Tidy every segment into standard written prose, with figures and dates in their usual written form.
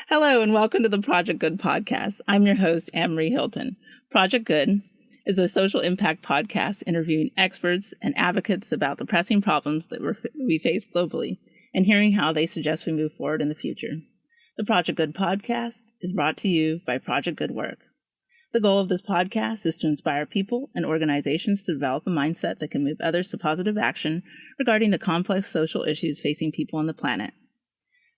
Hello and welcome to the Project Good podcast. I'm your host, Anne-Marie Hilton. Project Good is a social impact podcast interviewing experts and advocates about the pressing problems that we face globally and hearing how they suggest we move forward in the future. The Project Good podcast is brought to you by Project Good Work. The goal of this podcast is to inspire people and organizations to develop a mindset that can move others to positive action regarding the complex social issues facing people on the planet.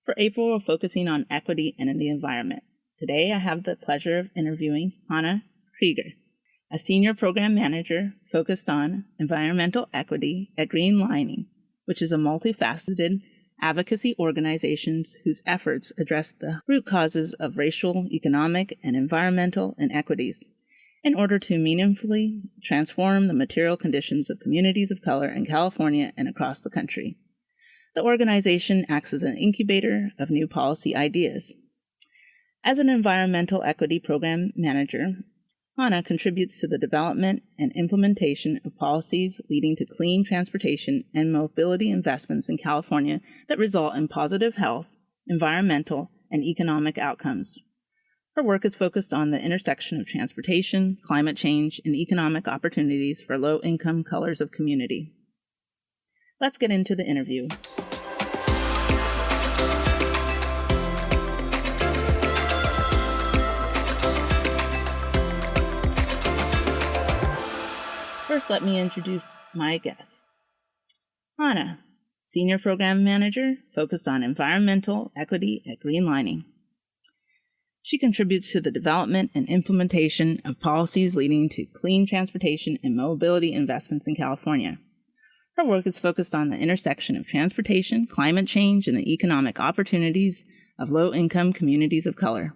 For April, we're focusing on equity and in the environment. Today, I have the pleasure of interviewing Hana Creger, a senior program manager focused on environmental equity at Greenlining, which is a multifaceted advocacy organization whose efforts address the root causes of racial, economic, and environmental inequities in order to meaningfully transform the material conditions of communities of color in California and across the country. The organization acts as an incubator of new policy ideas. As an environmental equity program manager, Hana contributes to the development and implementation of policies leading to clean transportation and mobility investments in California that result in positive health, environmental, and economic outcomes. Her work is focused on the intersection of transportation, climate change, and economic opportunities for low-income colors of community. Let's get into the interview. First, let me introduce my guest. Hana, Senior Program Manager focused on environmental equity at Greenlining. She contributes to the development and implementation of policies leading to clean transportation and mobility investments in California. Her work is focused on the intersection of transportation, climate change, and the economic opportunities of low-income communities of color.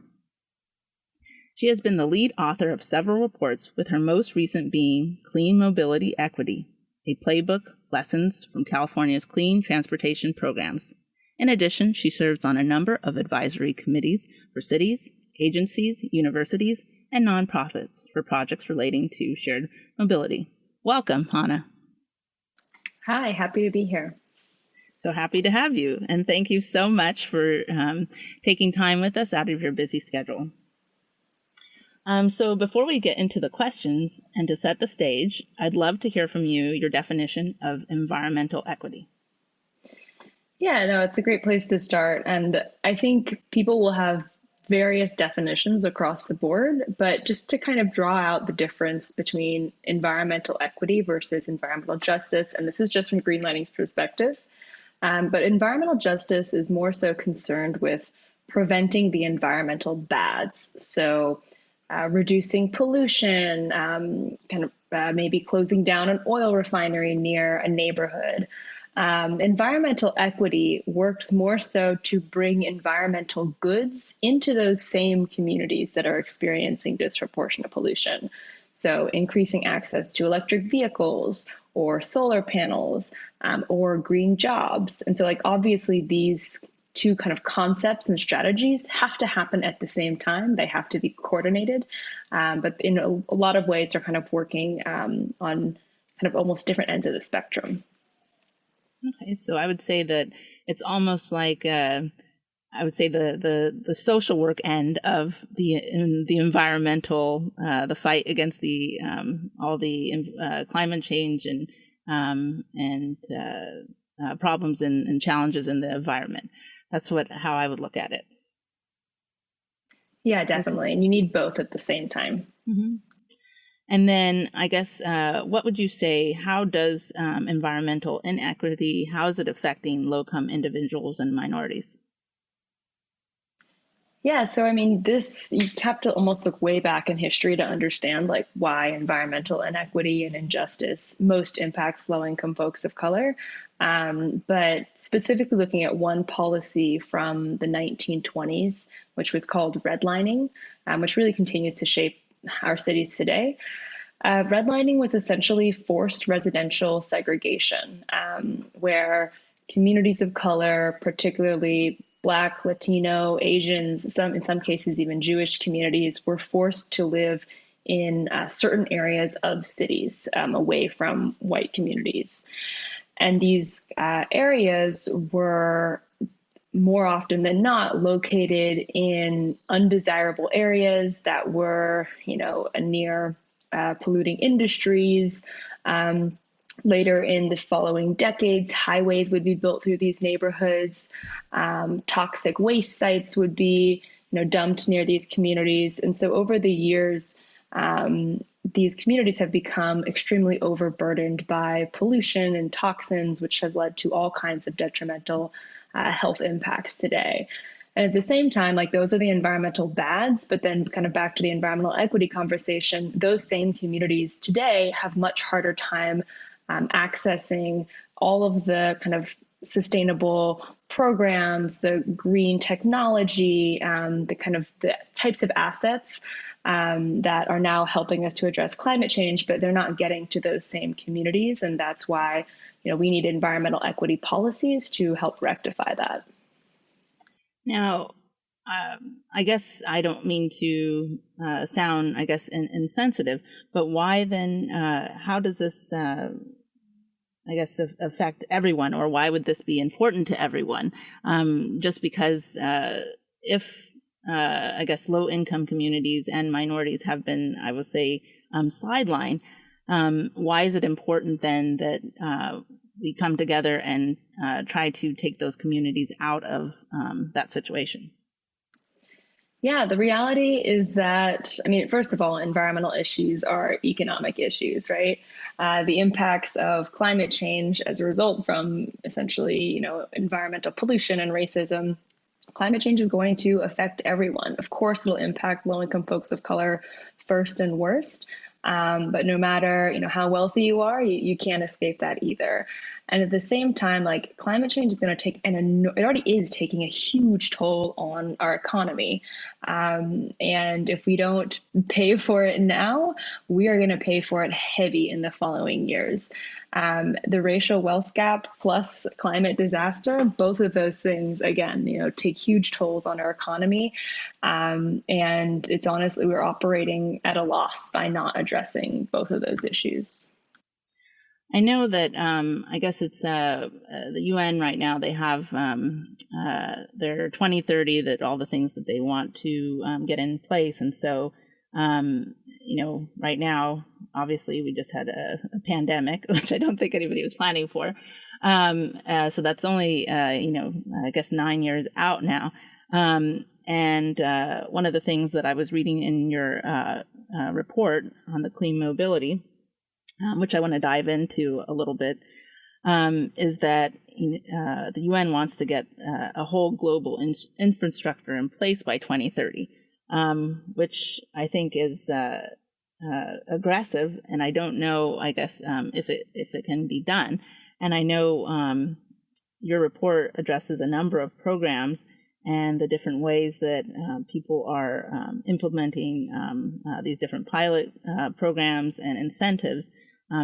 She has been the lead author of several reports, with her most recent being Clean Mobility Equity, a playbook, lessons from California's clean transportation programs. In addition, she serves on a number of advisory committees for cities, agencies, universities, and nonprofits for projects relating to shared mobility. Welcome, Hana. Hi, happy to be here. So happy to have you, and thank you so much for taking time with us out of your busy schedule. So before we get into the questions and to set the stage, I'd love to hear from you your definition of environmental equity. Yeah, no, it's a great place to start. And I think people will have various definitions across the board, but just to kind of draw out the difference between environmental equity versus environmental justice, and this is just from Greenlining's perspective, but environmental justice is more so concerned with preventing the environmental bads. So reducing pollution, maybe closing down an oil refinery near a neighborhood. Environmental equity works more so to bring environmental goods into those same communities that are experiencing disproportionate pollution. So increasing access to electric vehicles or solar panels or green jobs. And so obviously these two kind of concepts and strategies have to happen at the same time. They have to be coordinated, but in a lot of ways they're kind of working on kind of almost different ends of the spectrum. Okay, so I would say that it's almost like the social work end of the environmental, the fight against the all the climate change and problems and challenges in the environment. That's how I would look at it. Yeah, definitely. And you need both at the same time. Mm-hmm. And then I guess, what would you say, how does environmental inequity, how is it affecting low-income individuals and minorities? Yeah, so you have to almost look way back in history to understand why environmental inequity and injustice most impacts low-income folks of color. But specifically looking at one policy from the 1920s, which was called redlining, which really continues to shape our cities today. Redlining was essentially forced residential segregation, where communities of color, particularly Black, Latino, Asians, in some cases even Jewish communities, were forced to live in certain areas of cities away from white communities. And these areas were more often than not located in undesirable areas that were, near polluting industries. Later in the following decades, highways would be built through these neighborhoods. Toxic waste sites would be, dumped near these communities. And so over the years, these communities have become extremely overburdened by pollution and toxins, which has led to all kinds of detrimental health impacts today. And at the same time, like those are the environmental bads, but then kind of back to the environmental equity conversation, those same communities today have much harder time accessing all of the kind of sustainable programs, the green technology, the types of assets that are now helping us to address climate change, but they're not getting to those same communities. And that's why, we need environmental equity policies to help rectify that. Now, I guess I don't mean to sound, insensitive, but why then, how does this, affect everyone, or why would this be important to everyone? Just because if, low-income communities and minorities have been, I would say, sidelined, why is it important then that we come together and try to take those communities out of that situation? Yeah, the reality is that, first of all, environmental issues are economic issues, right? The impacts of climate change as a result from essentially, environmental pollution and racism. Climate change is going to affect everyone. Of course, it'll impact low-income folks of color first and worst. But no matter, how wealthy you are, you can't escape that either. And at the same time, like climate change is going to take, it already is taking a huge toll on our economy. And if we don't pay for it now, we are going to pay for it heavy in the following years. The racial wealth gap plus climate disaster, both of those things, again, take huge tolls on our economy. And it's honestly, we're operating at a loss by not addressing both of those issues. I know that it's the UN right now, they have their 2030, that all the things that they want to get in place. And so, right now, obviously, we just had a pandemic, which I don't think anybody was planning for. So that's only, 9 years out now. And one of the things that I was reading in your report on the clean mobility, which I want to dive into a little bit, is that the UN wants to get a whole global infrastructure in place by 2030, which I think is aggressive, and I don't know, if it can be done. And I know your report addresses a number of programs and the different ways that people are implementing these different pilot programs and incentives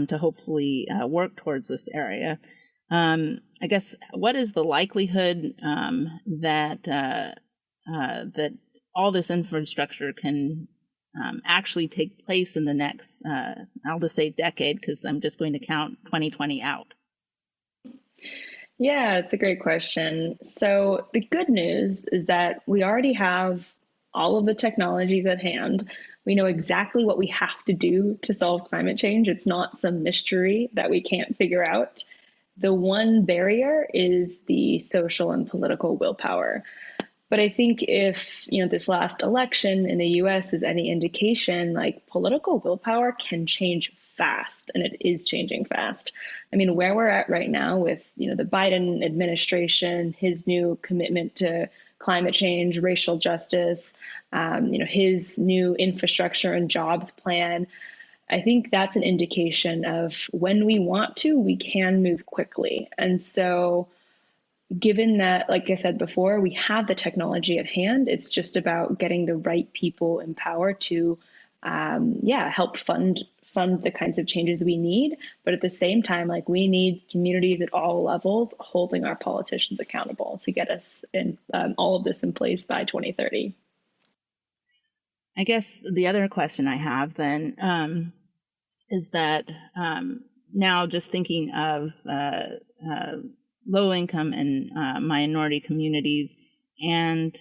to hopefully work towards this area. What is the likelihood that that all this infrastructure can actually take place in the next, I'll just say decade, because I'm just going to count 2020 out? Yeah, it's a great question. So the good news is that we already have all of the technologies at hand. We know exactly what we have to do to solve climate change. It's not some mystery that we can't figure out. The one barrier is the social and political willpower. But I think if, this last election in the US is any indication, like political willpower can change fast, and it is changing fast. Where we're at right now with, the Biden administration, his new commitment to climate change, racial justice, his new infrastructure and jobs plan, I think that's an indication of when we want to, we can move quickly. And so given that, like I said before, we have the technology at hand, it's just about getting the right people in power to, help fund the kinds of changes we need. But at the same time, we need communities at all levels holding our politicians accountable to get us in all of this in place by 2030. I guess the other question I have then is that now just thinking of low income and minority communities. And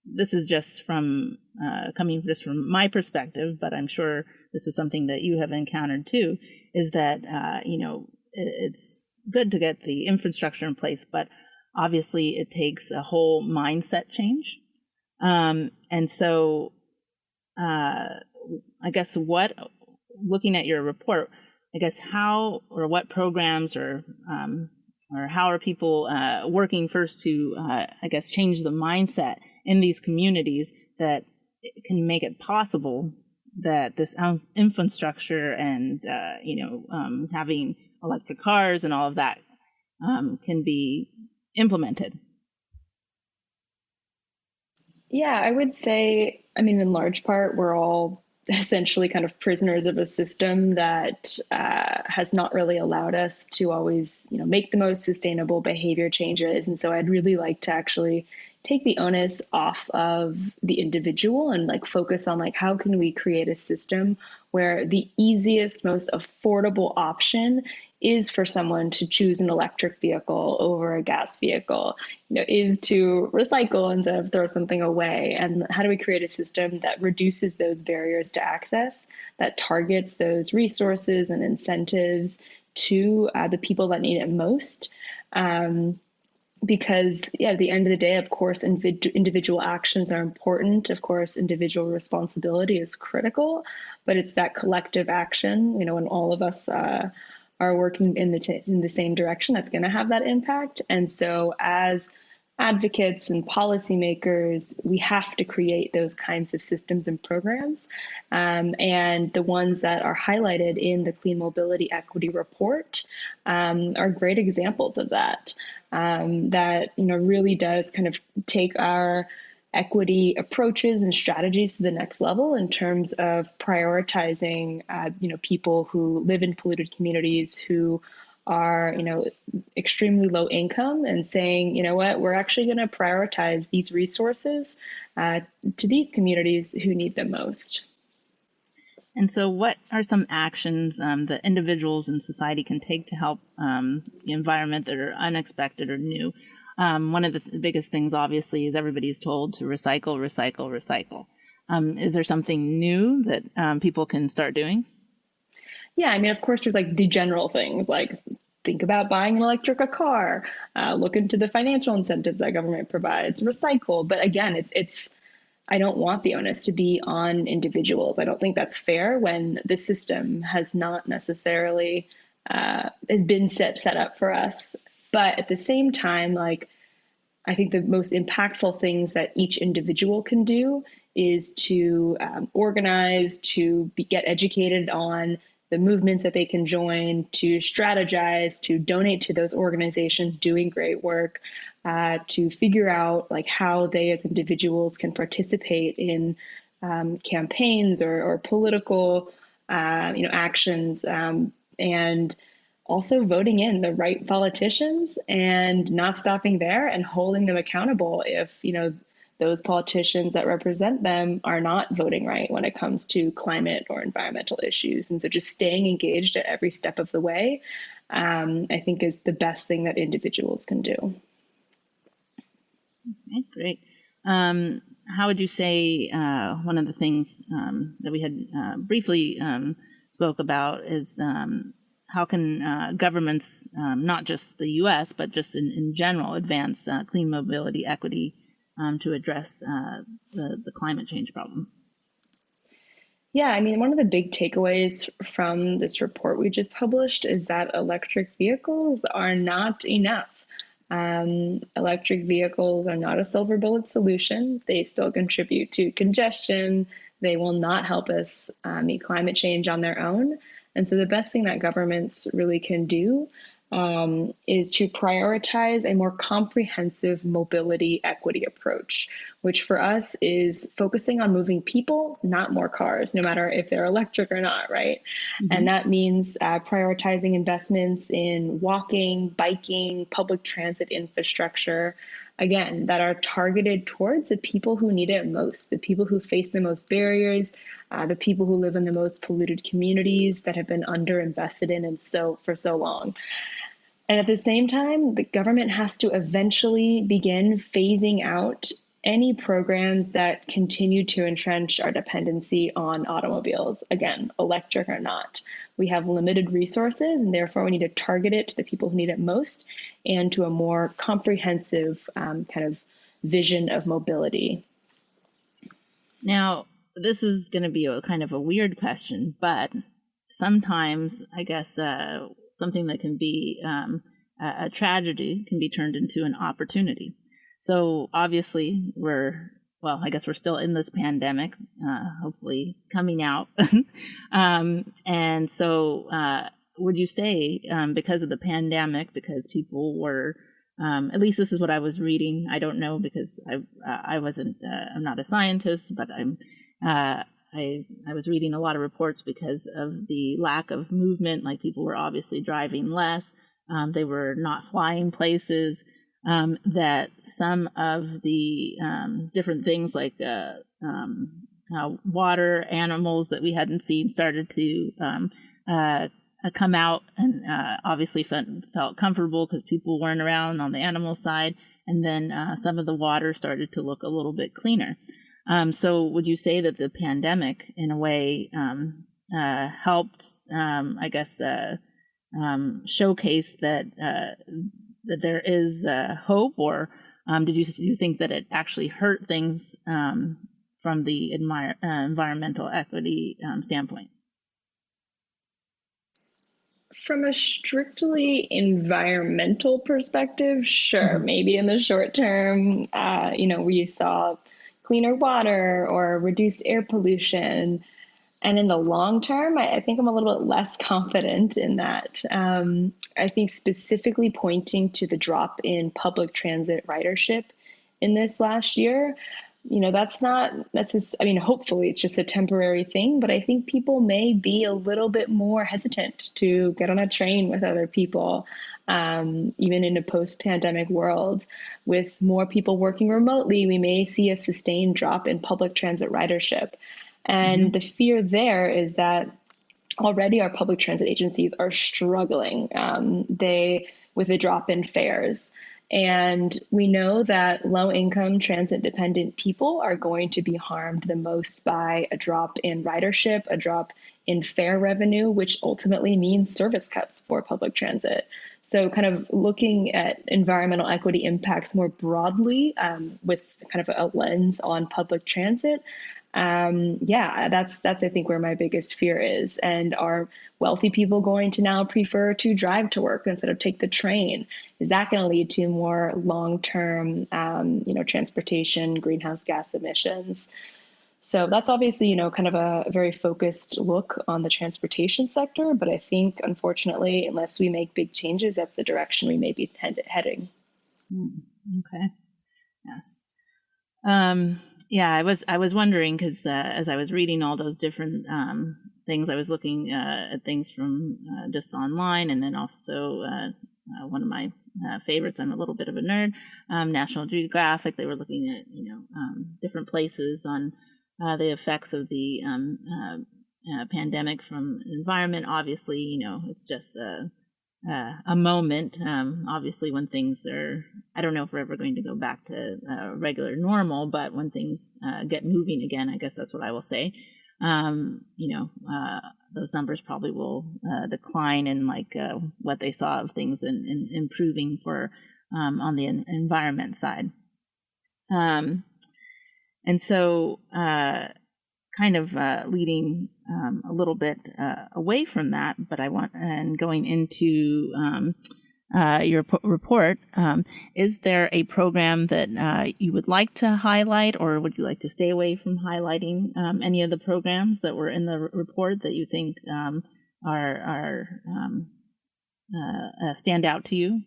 this is just from coming just from my perspective, but I'm sure this is something that you have encountered too, is that, it's good to get the infrastructure in place, but obviously it takes a whole mindset change. And so I guess looking at your report, I guess how or what programs or how are people working first to, I guess, change the mindset in these communities that can make it possible that this infrastructure and, having electric cars and all of that can be implemented? Yeah, I would say, in large part, we're all essentially kind of prisoners of a system that has not really allowed us to always, make the most sustainable behavior changes. And so I'd really like to actually take the onus off of the individual and focus on how can we create a system where the easiest, most affordable option is for someone to choose an electric vehicle over a gas vehicle, is to recycle instead of throw something away. And how do we create a system that reduces those barriers to access, that targets those resources and incentives to the people that need it most? Because at the end of the day, of course, individual actions are important. Of course, individual responsibility is critical, but it's that collective action, when all of us are working in the same direction, that's going to have that impact. And so as advocates and policymakers, we have to create those kinds of systems and programs. And the ones that are highlighted in the Clean Mobility Equity Report are great examples of that. That really does kind of take our equity approaches and strategies to the next level in terms of prioritizing, people who live in polluted communities who are, extremely low income, and saying, we're actually going to prioritize these resources to these communities who need them most. And so what are some actions that individuals in society can take to help the environment that are unexpected or new? One of the biggest things, obviously, is everybody's told to recycle, recycle, recycle. Is there something new that people can start doing? Yeah, of course, there's the general things think about buying an electric car, look into the financial incentives that government provides, recycle. But again, it's I don't want the onus to be on individuals. I don't think that's fair when the system has not necessarily has been set up for us. But at the same time, I think the most impactful things that each individual can do is to organize, to get educated on the movements that they can join, to strategize, to donate to those organizations doing great work, to figure out how they as individuals can participate in campaigns or political actions, and also voting in the right politicians and not stopping there and holding them accountable if those politicians that represent them are not voting right when it comes to climate or environmental issues. And so just staying engaged at every step of the way, I think is the best thing that individuals can do. Okay, great. How would you say one of the things that we had briefly spoke about is how can governments, not just the U.S., but just in general, advance clean mobility equity to address the climate change problem? Yeah, one of the big takeaways from this report we just published is that electric vehicles are not enough. Electric vehicles are not a silver bullet solution. They still contribute to congestion. They will not help us meet climate change on their own. And so the best thing that governments really can do is to prioritize a more comprehensive mobility equity approach, which for us is focusing on moving people, not more cars, no matter if they're electric or not, right? Mm-hmm. And that means prioritizing investments in walking, biking, public transit infrastructure, again, that are targeted towards the people who need it most, the people who face the most barriers, the people who live in the most polluted communities that have been underinvested in and for so long. And at the same time, the government has to eventually begin phasing out any programs that continue to entrench our dependency on automobiles, again, electric or not. We have limited resources, and therefore we need to target it to the people who need it most and to a more comprehensive kind of vision of mobility. Now, this is going to be a kind of a weird question, but sometimes I guess something that can be a tragedy can be turned into an opportunity. So obviously I guess we're still in this pandemic, hopefully coming out. And so would you say because of the pandemic, because people were, at least this is what I was reading. I don't know because I wasn't, I'm not a scientist, but I was reading a lot of reports because of the lack of movement. Like people were obviously driving less. They were not flying places. That some of the different things like water animals that we hadn't seen started to come out and obviously felt comfortable because people weren't around on the animal side. And then some of the water started to look a little bit cleaner. So would you say that the pandemic in a way helped, I guess, showcase that there is hope, or do you think that it actually hurt things from the environmental equity standpoint? From a strictly environmental perspective, sure, maybe in the short term, we saw cleaner water or reduced air pollution. And in the long term, I think I'm a little bit less confident in that. I think specifically pointing to the drop in public transit ridership in this last year, hopefully it's just a temporary thing, but I think people may be a little bit more hesitant to get on a train with other people, even in a post-pandemic world. With more people working remotely, we may see a sustained drop in public transit ridership. And the fear there is that already our public transit agencies are struggling with a drop in fares. And we know that low-income transit-dependent people are going to be harmed the most by a drop in ridership, a drop in fare revenue, which ultimately means service cuts for public transit. So kind of looking at environmental equity impacts more broadly with kind of a lens on public transit, that's I think where my biggest fear is. And are wealthy people going to now prefer to drive to work instead of take the train? Is that going to lead to more long-term, transportation, greenhouse gas emissions? So that's obviously, kind of a very focused look on the transportation sector. But I think, unfortunately, unless we make big changes, that's the direction we may be heading. Okay. Yes. Yeah, I was wondering because as I was reading all those different things, I was looking at things from just online, and then also one of my favorites. I'm a little bit of a nerd. National Geographic. They were looking at different places on the effects of the pandemic from environment. Obviously, it's just a moment. Obviously, when things are, I don't know if we're ever going to go back to regular normal, but when things get moving again, I guess that's what I will say. Those numbers probably will decline in what they saw of things in improving for on the environment side. And so kind of leading a little bit away from that, but going into your report, is there a program that you would like to highlight, or would you like to stay away from highlighting any of the programs that were in the report that you think stand out to you?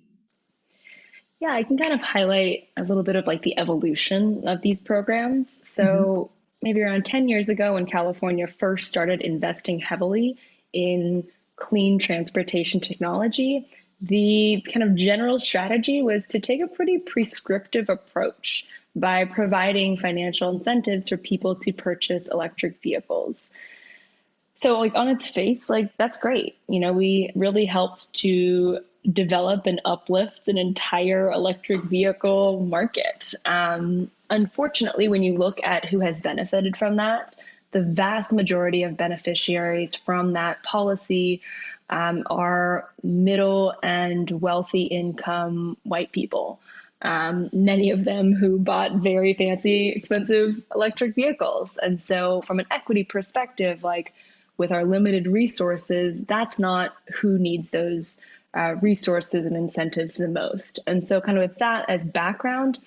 Yeah, I can kind of highlight a little bit of the evolution of these programs. So maybe around 10 years ago, when California first started investing heavily in clean transportation technology, the kind of general strategy was to take a pretty prescriptive approach by providing financial incentives for people to purchase electric vehicles. So on its face, that's great. We really helped to develop and uplift an entire electric vehicle market. Unfortunately, when you look at who has benefited from that, the vast majority of beneficiaries from that policy are middle and wealthy income white people. Many of them who bought very fancy, expensive electric vehicles. And so from an equity perspective, like with our limited resources, that's not who needs those resources and incentives the most. And so kind of with that as background,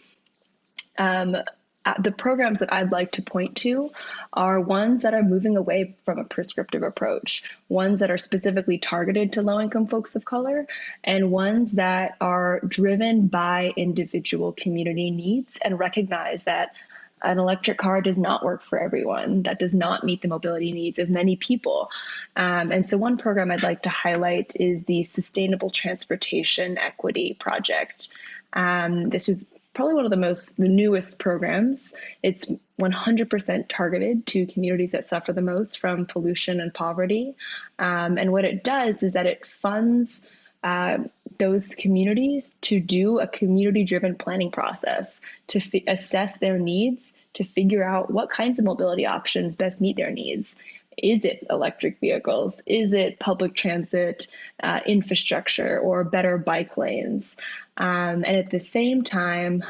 the programs that I'd like to point to are ones that are moving away from a prescriptive approach, ones that are specifically targeted to low-income folks of color, and ones that are driven by individual community needs and recognize that an electric car does not work for everyone. That does not meet the mobility needs of many people. And so one program I'd like to highlight is the Sustainable Transportation Equity Project. This was probably one of the newest programs. It's 100% targeted to communities that suffer the most from pollution and poverty. And what it does is that it funds those communities to do a community-driven planning process to assess their needs, to figure out what kinds of mobility options best meet their needs. Is it electric vehicles? Is it public transit infrastructure or better bike lanes? And at the same time,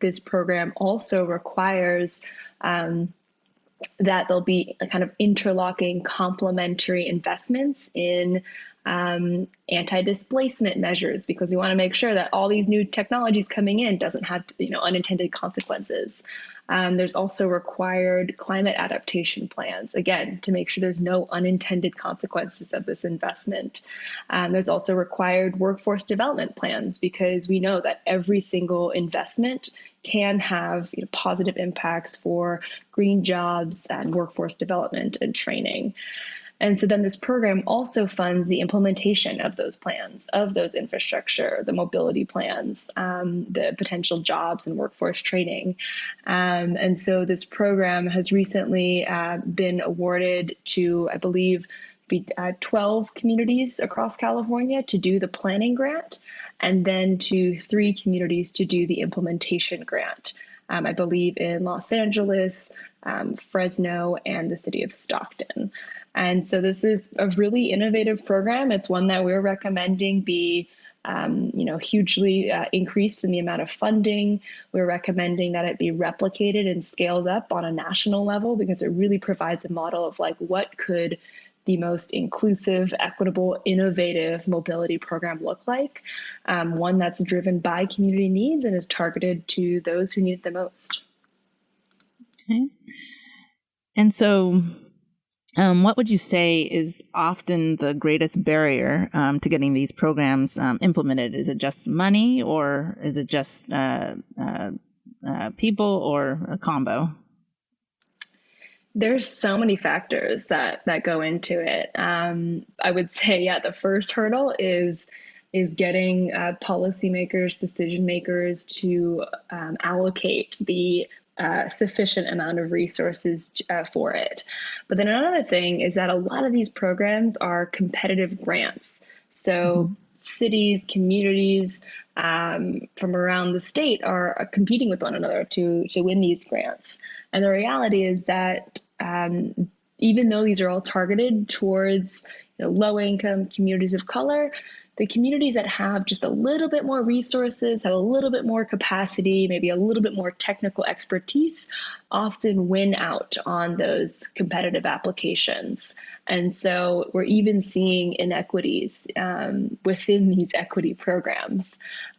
this program also requires that there'll be a kind of interlocking complementary investments in anti-displacement measures, because we want to make sure that all these new technologies coming in doesn't have unintended consequences. There's also required climate adaptation plans, again, to make sure there's no unintended consequences of this investment. There's also required workforce development plans, because we know that every single investment can have positive impacts for green jobs and workforce development and training. And so then this program also funds the implementation of those plans, of those infrastructure, the mobility plans, the potential jobs and workforce training. And so this program has recently been awarded to, I believe, 12 communities across California to do the planning grant, and then to 3 communities to do the implementation grant. I believe in Los Angeles, Fresno, and the city of Stockton. And so this is a really innovative program. It's one that we're recommending be hugely increased in the amount of funding. We're recommending that it be replicated and scaled up on a national level, because it really provides a model of what could the most inclusive, equitable, innovative mobility program look like. One that's driven by community needs and is targeted to those who need it the most. Okay. And so what would you say is often the greatest barrier to getting these programs implemented? Is it just money, or is it just people, or a combo? There's so many factors that go into it. I would say, the first hurdle is getting policymakers, decision makers to allocate the sufficient amount of resources for it. But then another thing is that a lot of these programs are competitive grants. So cities, communities from around the state are competing with one another to win these grants. And the reality is that even though these are all targeted towards low-income communities of color, the communities that have just a little bit more resources, have a little bit more capacity, maybe a little bit more technical expertise, often win out on those competitive applications. And so we're even seeing inequities within these equity programs.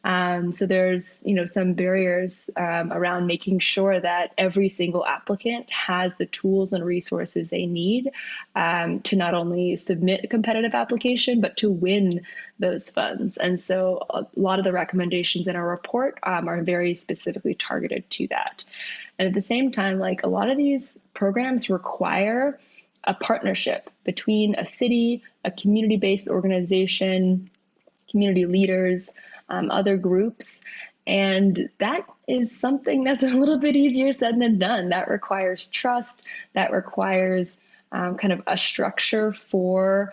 So there's some barriers around making sure that every single applicant has the tools and resources they need to not only submit a competitive application, but to win those funds. And so a lot of the recommendations in our report are very specifically targeted to that. And at the same time, a lot of these programs require a partnership between a city, a community-based organization, community leaders, other groups. And that is something that's a little bit easier said than done. That requires trust, that requires kind of a structure for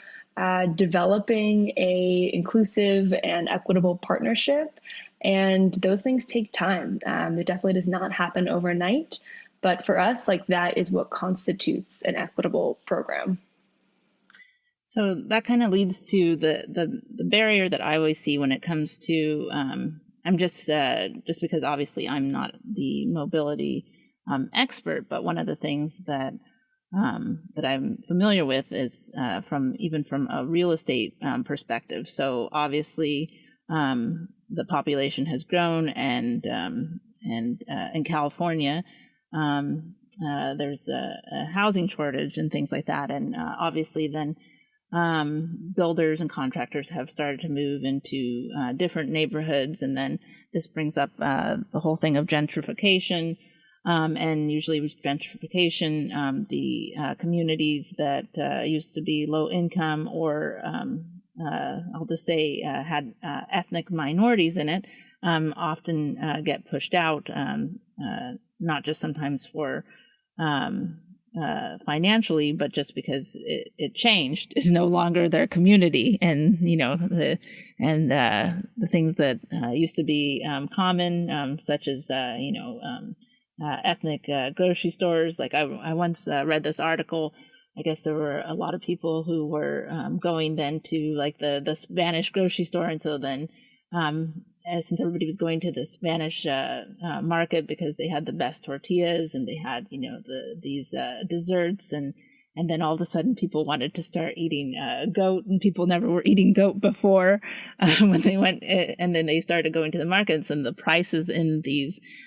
developing a inclusive and equitable partnership. And those things take time. It definitely does not happen overnight. But for us, like, that is what constitutes an equitable program. So that kind of leads to the barrier that I always see when it comes to I'm just because obviously I'm not the mobility expert, but one of the things that I'm familiar with is from a real estate perspective. So obviously the population has grown, and in California there's a housing shortage and things like that, and obviously then builders and contractors have started to move into different neighborhoods, and then this brings up the whole thing of gentrification. And usually with gentrification, the communities that used to be low income or I'll just say had ethnic minorities in it often get pushed out, not just sometimes for financially, but just because it changed, is no longer their community, and the things that used to be common, such as ethnic grocery stores. Like I once read this article. I guess there were a lot of people who were going then to like the Spanish grocery store, and so then since everybody was going to the Spanish market because they had the best tortillas and they had these desserts, and then all of a sudden people wanted to start eating goat, and people never were eating goat before when they went, and then they started going to the markets, and the prices in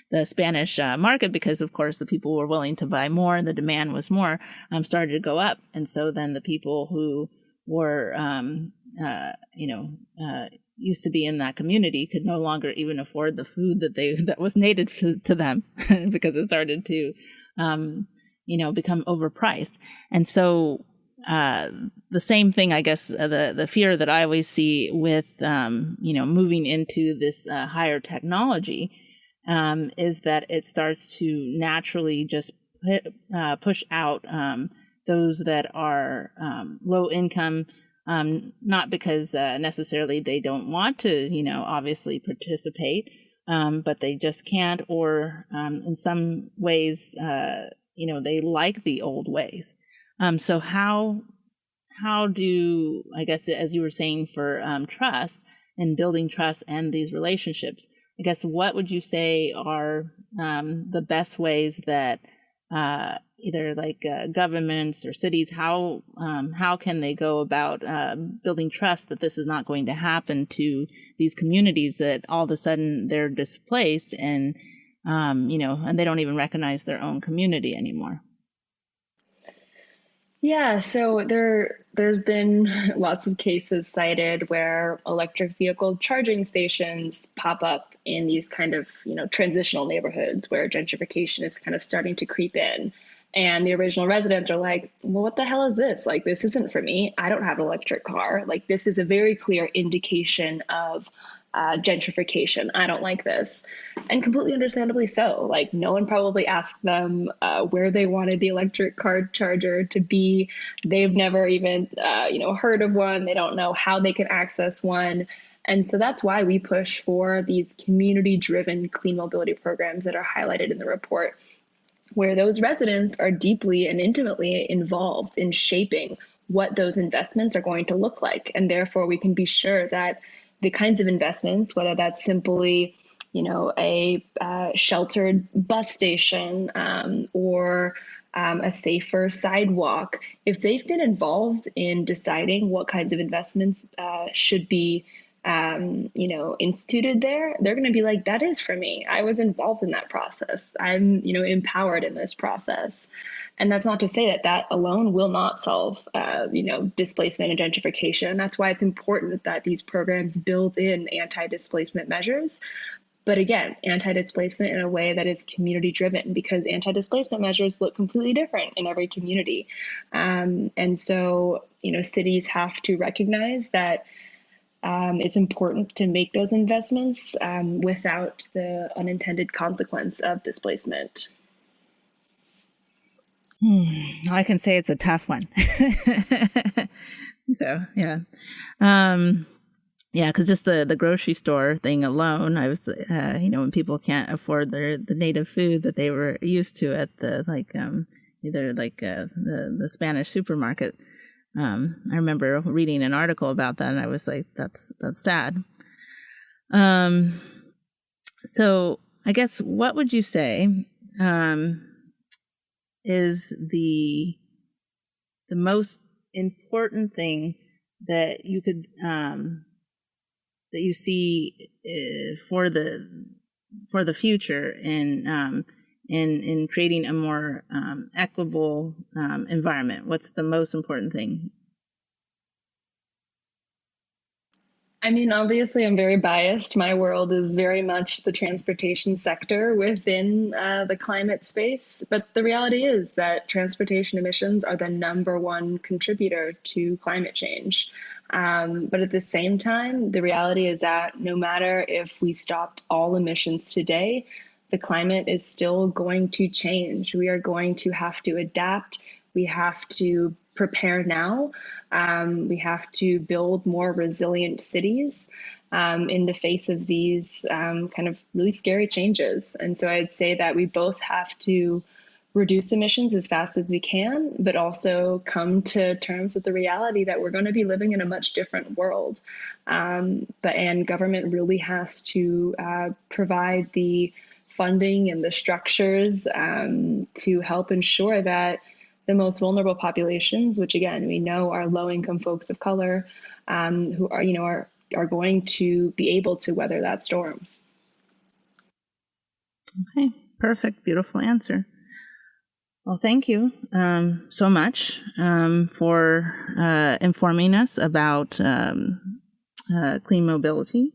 the Spanish market, because of course the people were willing to buy more and the demand was more, started to go up. And so then the people who were used to be in that community could no longer even afford the food that was native to them because it started to become overpriced. And so the same thing, I guess, the fear that I always see with moving into this higher technology is that it starts to naturally just push out those that are low income, not because necessarily they don't want to, obviously participate, but they just can't, or in some ways, they like the old ways. So how do, I guess, as you were saying, for trust and building trust and these relationships, I guess, what would you say are the best ways that either like governments or cities, how can they go about building trust that this is not going to happen to these communities, that all of a sudden they're displaced and and they don't even recognize their own community anymore? Yeah, so there's been lots of cases cited where electric vehicle charging stations pop up in these kind of, transitional neighborhoods where gentrification is kind of starting to creep in. And the original residents are like, well, what the hell is this? Like, this isn't for me. I don't have an electric car. Like, this is a very clear indication of gentrification. I don't like this. And completely understandably so. Like, no one probably asked them where they wanted the electric car charger to be. They've never even, heard of one. They don't know how they can access one. And so that's why we push for these community-driven clean mobility programs that are highlighted in the report, where those residents are deeply and intimately involved in shaping what those investments are going to look like. And therefore, we can be sure that the kinds of investments, whether that's simply, a sheltered bus station or a safer sidewalk, if they've been involved in deciding what kinds of investments should be instituted there, they're going to be like, that is for me. I was involved in that process. I'm, empowered in this process. And that's not to say that that alone will not solve, displacement and gentrification. That's why it's important that these programs build in anti-displacement measures. But again, anti-displacement in a way that is community driven, because anti-displacement measures look completely different in every community. And so, cities have to recognize that it's important to make those investments without the unintended consequence of displacement. I can say it's a tough one. So, yeah. Yeah, because just the grocery store thing alone, I was, when people can't afford the native food that they were used to at the, the Spanish supermarket. I remember reading an article about that, and I was like, that's sad. So I guess what would you say is the most important thing that you could that you see for the future in creating a more equitable environment? What's the most important thing? I mean, obviously, I'm very biased. My world is very much the transportation sector within the climate space. But the reality is that transportation emissions are the number one contributor to climate change. But at the same time, the reality is that no matter if we stopped all emissions today, the climate is still going to change. We are going to have to adapt. We have to prepare now. We have to build more resilient cities in the face of these kind of really scary changes. And so I'd say that we both have to reduce emissions as fast as we can, but also come to terms with the reality that we're going to be living in a much different world. And government really has to provide the funding and the structures to help ensure that the most vulnerable populations, which again we know are low-income folks of color, who are going to be able to weather that storm. Okay, perfect, beautiful answer. Well, thank you so much for informing us about clean mobility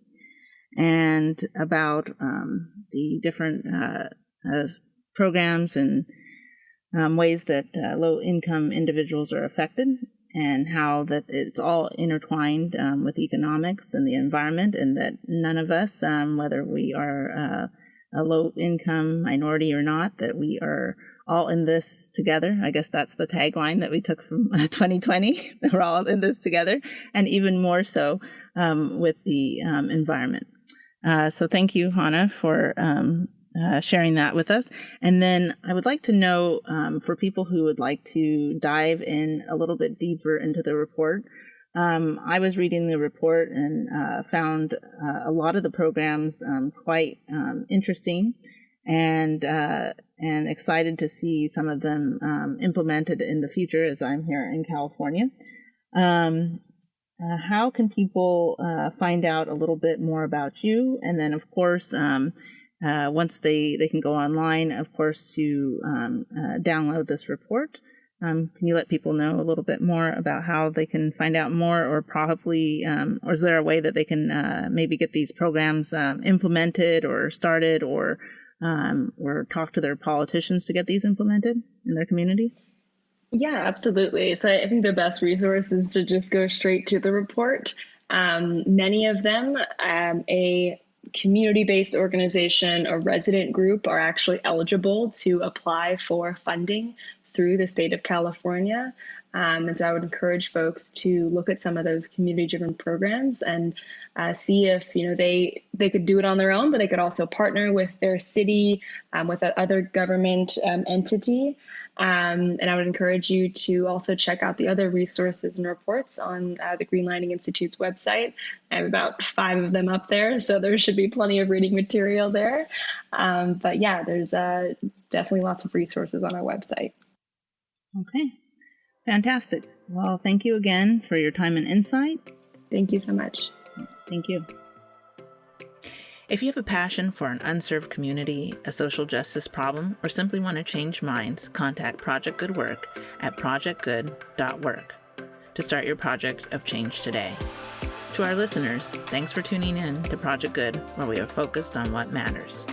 and about the different programs and ways that low-income individuals are affected, and how that it's all intertwined with economics and the environment, and that none of us, whether we are a low-income minority or not, that we are all in this together. I guess that's the tagline that we took from 2020. We're all in this together, and even more so with the environment. So thank you, Hana, for sharing that with us. And then I would like to know, for people who would like to dive in a little bit deeper into the report, I was reading the report and found a lot of the programs quite interesting, and excited to see some of them implemented in the future as I'm here in California. How can people find out a little bit more about you? And then, of course, once they can go online, of course, to download this report. Can you let people know a little bit more about how they can find out more, or probably, or is there a way that they can maybe get these programs implemented or started, or talk to their politicians to get these implemented in their community? Yeah, absolutely. So I think the best resource is to just go straight to the report. Many of them, a community-based organization or resident group, are actually eligible to apply for funding through the state of California. And so I would encourage folks to look at some of those community-driven programs and see if they could do it on their own, but they could also partner with their city, with other government entity. And I would encourage you to also check out the other resources and reports on the Greenlining Institute's website. I have about 5 of them up there, so there should be plenty of reading material there. But yeah, there's definitely lots of resources on our website. Okay, fantastic. Well, thank you again for your time and insight. Thank you so much. Thank you. If you have a passion for an unserved community, a social justice problem, or simply want to change minds, contact Project Good Work at projectgood.work to start your project of change today. To our listeners, thanks for tuning in to Project Good, where we are focused on what matters.